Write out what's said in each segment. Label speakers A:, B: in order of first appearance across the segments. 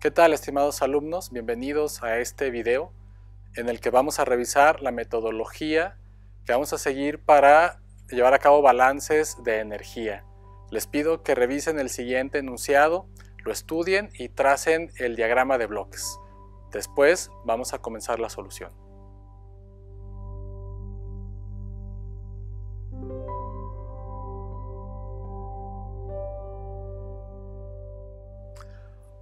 A: ¿Qué tal, estimados alumnos? Bienvenidos a este video en el que vamos a revisar la metodología que vamos a seguir para llevar a cabo balances de energía. Les pido que revisen el siguiente enunciado, lo estudien y tracen el diagrama de bloques. Después vamos a comenzar la solución.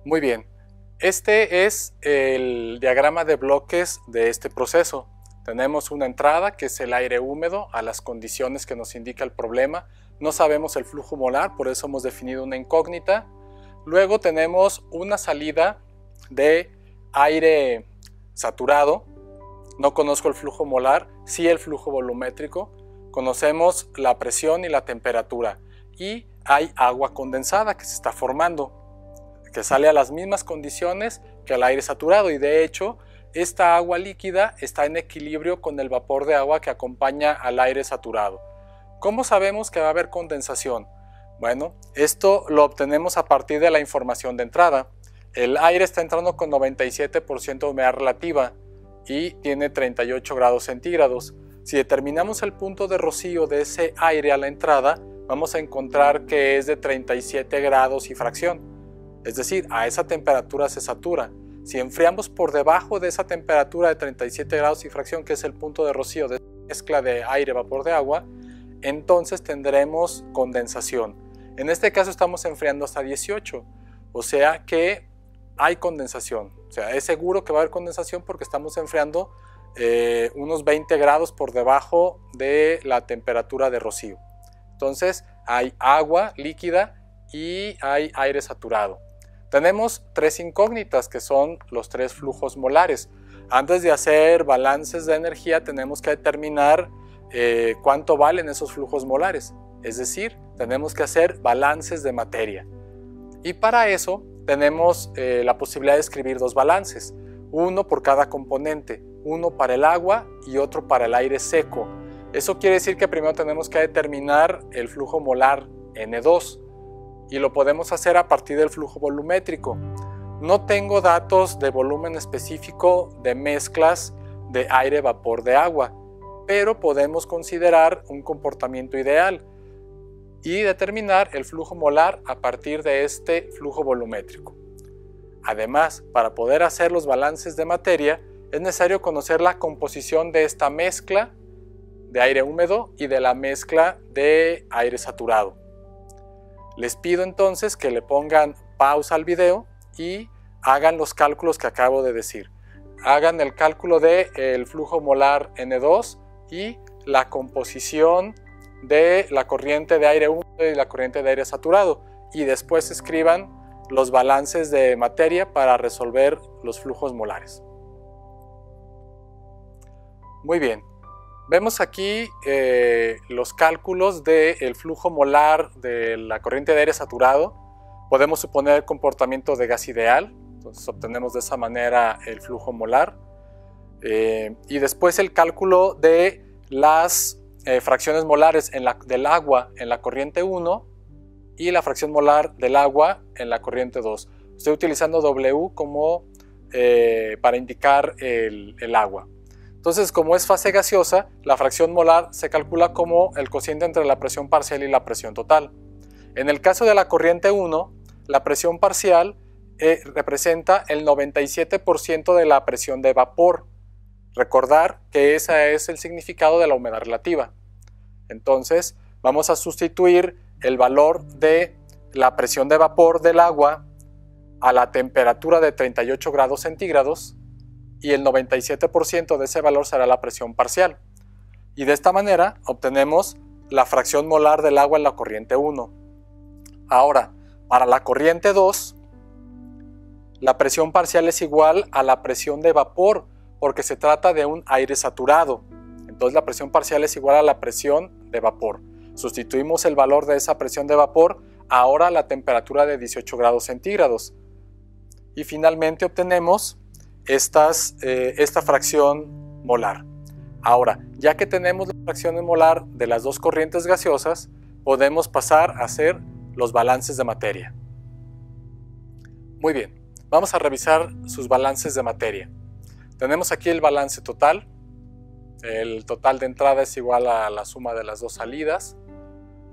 A: Muy bien. Este es el diagrama de bloques de este proceso. Tenemos una entrada que es el aire húmedo a las condiciones que nos indica el problema. No sabemos el flujo molar, por eso hemos definido una incógnita. Luego tenemos una salida de aire saturado. No conozco el flujo molar, sí el flujo volumétrico. Conocemos la presión y la temperatura. Y hay agua condensada que se está formando, que sale a las mismas condiciones que el aire saturado, y de hecho esta agua líquida está en equilibrio con el vapor de agua que acompaña al aire saturado. ¿Cómo sabemos que va a haber condensación? Bueno, esto lo obtenemos a partir de la información de entrada. El aire está entrando con 97% de humedad relativa y tiene 38 grados centígrados. Si determinamos el punto de rocío de ese aire a la entrada, vamos a encontrar que es de 37 grados y fracción. Es decir, a esa temperatura se satura. Si enfriamos por debajo de esa temperatura de 37 grados y fracción, que es el punto de rocío de mezcla de aire-vapor de agua, entonces tendremos condensación. En este caso estamos enfriando hasta 18, o sea que hay condensación. O sea, es seguro que va a haber condensación porque estamos enfriando unos 20 grados por debajo de la temperatura de rocío. Entonces hay agua líquida y hay aire saturado. Tenemos tres incógnitas que son los tres flujos molares. Antes de hacer balances de energía tenemos que determinar cuánto valen esos flujos molares. Es decir, tenemos que hacer balances de materia. Y para eso tenemos la posibilidad de escribir dos balances. Uno por cada componente. Uno para el agua y otro para el aire seco. Eso quiere decir que primero tenemos que determinar el flujo molar N2. Y lo podemos hacer a partir del flujo volumétrico. No tengo datos de volumen específico de mezclas de aire-vapor de agua, pero podemos considerar un comportamiento ideal y determinar el flujo molar a partir de este flujo volumétrico. Además, para poder hacer los balances de materia, es necesario conocer la composición de esta mezcla de aire húmedo y de la mezcla de aire saturado. Les pido entonces que le pongan pausa al video y hagan los cálculos que acabo de decir. Hagan el cálculo del flujo molar N2 y la composición de la corriente de aire húmedo y la corriente de aire saturado. Y después escriban los balances de materia para resolver los flujos molares. Muy bien. Vemos aquí los cálculos del flujo molar de la corriente de aire saturado. Podemos suponer el comportamiento de gas ideal, entonces obtenemos de esa manera el flujo molar. Y después el cálculo de las fracciones molares del agua en la corriente 1 y la fracción molar del agua en la corriente 2. Estoy utilizando W como para indicar el agua. Entonces, como es fase gaseosa, la fracción molar se calcula como el cociente entre la presión parcial y la presión total. En el caso de la corriente 1, la presión parcial representa el 97% de la presión de vapor. Recordar que ese es el significado de la humedad relativa. Entonces, vamos a sustituir el valor de la presión de vapor del agua a la temperatura de 38 grados centígrados, y el 97% de ese valor será la presión parcial. Y de esta manera obtenemos la fracción molar del agua en la corriente 1. Ahora, para la corriente 2, la presión parcial es igual a la presión de vapor, porque se trata de un aire saturado. Entonces la presión parcial es igual a la presión de vapor. Sustituimos el valor de esa presión de vapor ahora a la temperatura de 18 grados centígrados. Y finalmente obtenemos esta fracción molar. Ahora, ya que tenemos la fracción molar de las dos corrientes gaseosas, podemos pasar a hacer los balances de materia. Muy bien, Vamos a revisar sus balances de materia. Tenemos aquí el balance total. El total de entrada es igual a la suma de las dos salidas.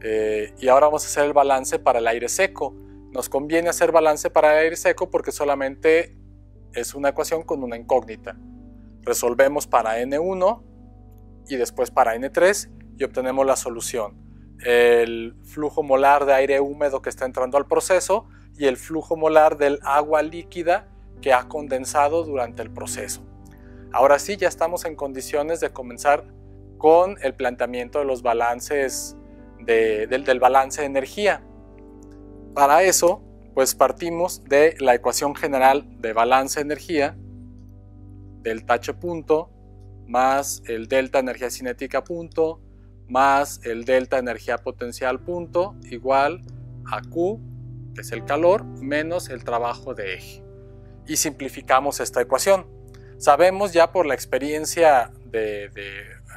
A: Y ahora vamos a hacer el balance para el aire seco. Nos conviene hacer balance para el aire seco porque solamente es una ecuación con una incógnita. Resolvemos para N1 y después para N3 y obtenemos la solución. El flujo molar de aire húmedo que está entrando al proceso y el flujo molar del agua líquida que ha condensado durante el proceso. Ahora sí, ya estamos en condiciones de comenzar con el planteamiento de los balances del balance de energía. Para eso, pues partimos de la ecuación general de balance de energía, delta H punto, más el delta energía cinética punto, más el delta energía potencial punto, igual a Q, que es el calor, menos el trabajo de eje. Y simplificamos esta ecuación. Sabemos ya por la experiencia de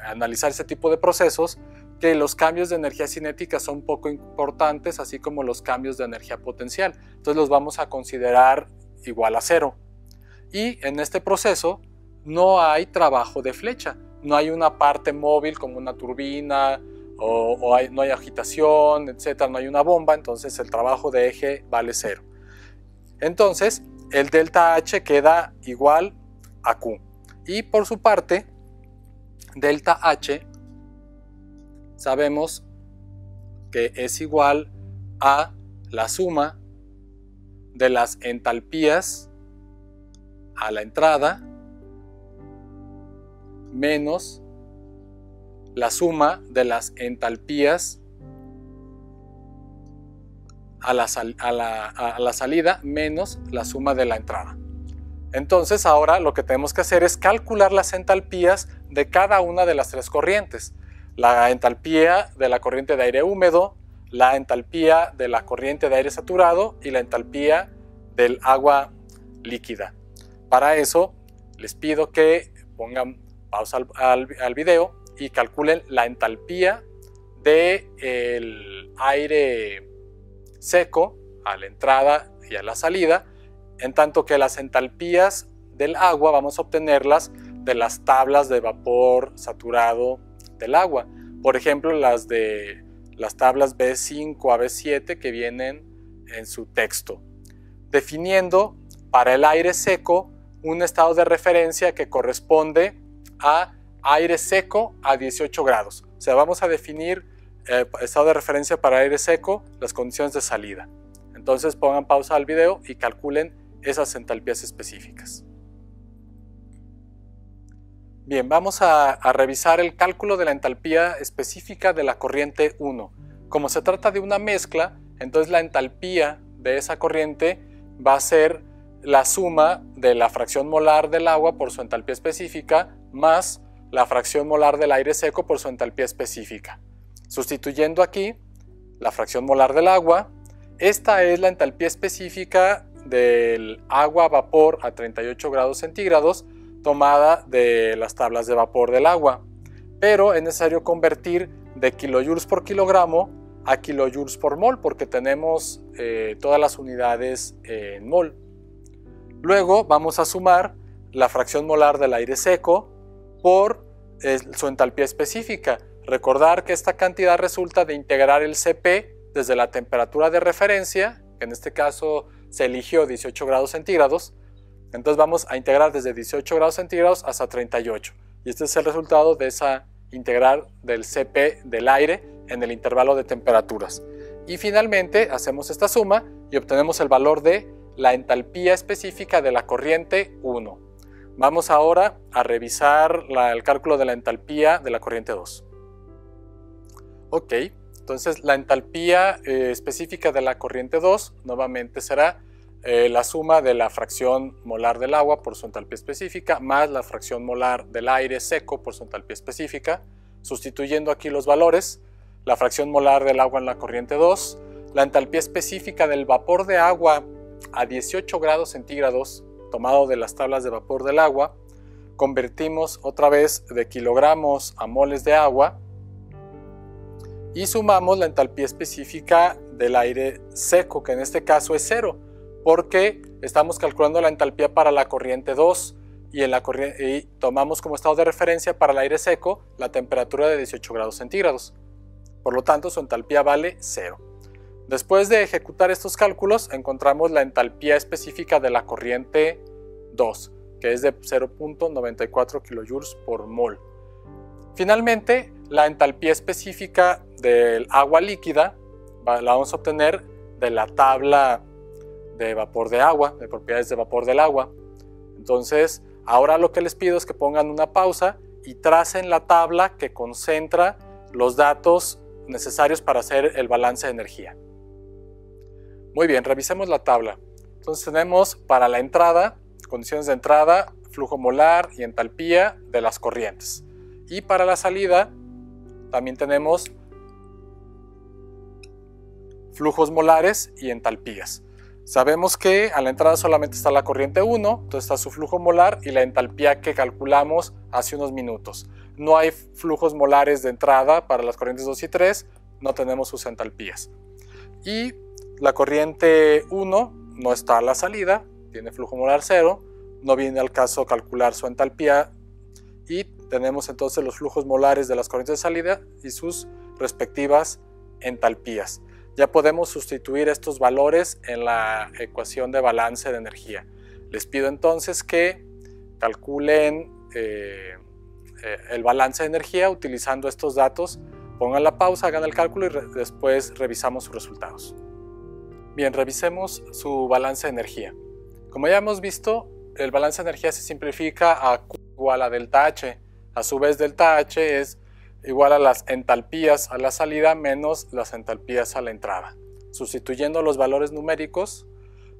A: analizar este tipo de procesos que los cambios de energía cinética son poco importantes, así como los cambios de energía potencial. Entonces los vamos a considerar igual a cero. Y en este proceso no hay trabajo de flecha. No hay una parte móvil como una turbina, no hay agitación, etc. No hay una bomba, entonces el trabajo de eje vale cero. Entonces el delta H queda igual a Q. Y por su parte, delta H sabemos que es igual a la suma de las entalpías a la entrada menos la suma de las entalpías a la salida menos la suma de la entrada. Entonces ahora lo que tenemos que hacer es calcular las entalpías de cada una de las tres corrientes. La entalpía de la corriente de aire húmedo, la entalpía de la corriente de aire saturado y la entalpía del agua líquida. Para eso les pido que pongan pausa al video y calculen la entalpía del aire seco a la entrada y a la salida, en tanto que las entalpías del agua vamos a obtenerlas de las tablas de vapor saturado del agua. Por ejemplo, las tablas B5 a B7 que vienen en su texto. Definiendo para el aire seco un estado de referencia que corresponde a aire seco a 18 grados. O sea, vamos a definir estado de referencia para aire seco, las condiciones de salida. Entonces pongan pausa al video y calculen esas entalpías específicas. Bien, vamos a revisar el cálculo de la entalpía específica de la corriente 1. Como se trata de una mezcla, entonces la entalpía de esa corriente va a ser la suma de la fracción molar del agua por su entalpía específica más la fracción molar del aire seco por su entalpía específica. Sustituyendo aquí la fracción molar del agua, esta es la entalpía específica del agua a vapor a 38 grados centígrados tomada de las tablas de vapor del agua, pero es necesario convertir de kilojoules por kilogramo a kilojoules por mol porque tenemos todas las unidades en mol. Luego vamos a sumar la fracción molar del aire seco por su entalpía específica. Recordar que esta cantidad resulta de integrar el Cp desde la temperatura de referencia, que en este caso se eligió 18 grados centígrados. Entonces vamos a integrar desde 18 grados centígrados hasta 38. Y este es el resultado de esa integral del Cp del aire en el intervalo de temperaturas. Y finalmente hacemos esta suma y obtenemos el valor de la entalpía específica de la corriente 1. Vamos ahora a revisar el cálculo de la entalpía de la corriente 2. Ok, entonces la entalpía específica de la corriente 2 nuevamente será la suma de la fracción molar del agua por su entalpía específica más la fracción molar del aire seco por su entalpía específica. Sustituyendo aquí los valores, la fracción molar del agua en la corriente 2, la entalpía específica del vapor de agua a 18 grados centígrados tomado de las tablas de vapor del agua, convertimos otra vez de kilogramos a moles de agua y sumamos la entalpía específica del aire seco, que en este caso es 0, porque estamos calculando la entalpía para la corriente 2 y tomamos como estado de referencia para el aire seco la temperatura de 18 grados centígrados. Por lo tanto, su entalpía vale 0. Después de ejecutar estos cálculos, encontramos la entalpía específica de la corriente 2, que es de 0.94 kJ por mol. Finalmente, la entalpía específica del agua líquida la vamos a obtener de la tabla de vapor de agua, de propiedades de vapor del agua. Entonces, ahora lo que les pido es que pongan una pausa y tracen la tabla que concentra los datos necesarios para hacer el balance de energía. Muy bien, revisemos la tabla. Entonces tenemos para la entrada, condiciones de entrada, flujo molar y entalpía de las corrientes. Y para la salida también tenemos flujos molares y entalpías. Sabemos que a la entrada solamente está la corriente 1, entonces está su flujo molar y la entalpía que calculamos hace unos minutos. No hay flujos molares de entrada para las corrientes 2 y 3, no tenemos sus entalpías. Y la corriente 1 no está a la salida, tiene flujo molar 0, no viene al caso calcular su entalpía y tenemos entonces los flujos molares de las corrientes de salida y sus respectivas entalpías. Ya podemos sustituir estos valores en la ecuación de balance de energía. Les pido entonces que calculen el balance de energía utilizando estos datos. Pongan la pausa, hagan el cálculo y después revisamos sus resultados. Bien, revisemos su balance de energía. Como ya hemos visto, el balance de energía se simplifica a Q igual a delta H. A su vez, delta H es igual a las entalpías a la salida menos las entalpías a la entrada. Sustituyendo los valores numéricos,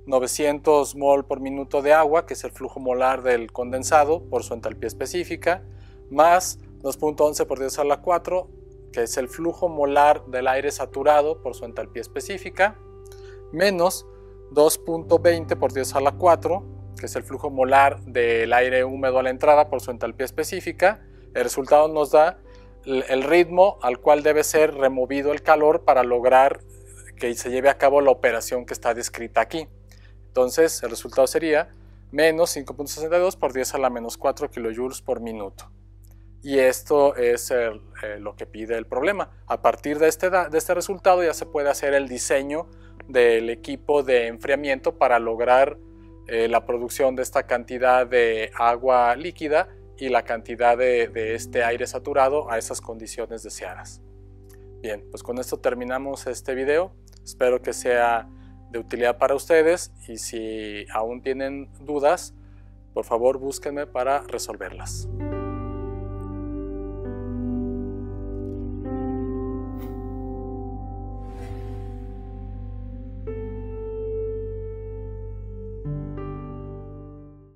A: 900 mol por minuto de agua, que es el flujo molar del condensado por su entalpía específica, más 2.11 por 10 a la 4, que es el flujo molar del aire saturado por su entalpía específica, menos 2.20 por 10 a la 4, que es el flujo molar del aire húmedo a la entrada por su entalpía específica. El resultado nos da el ritmo al cual debe ser removido el calor para lograr que se lleve a cabo la operación que está descrita aquí. Entonces el resultado sería menos 5.62 por 10 a la menos 4 kJ por minuto. Y esto es lo que pide el problema. A partir de este resultado ya se puede hacer el diseño del equipo de enfriamiento para lograr la producción de esta cantidad de agua líquida y la cantidad de este aire saturado a esas condiciones deseadas. Bien, pues con esto terminamos este video. Espero que sea de utilidad para ustedes y si aún tienen dudas, por favor búsquenme para resolverlas.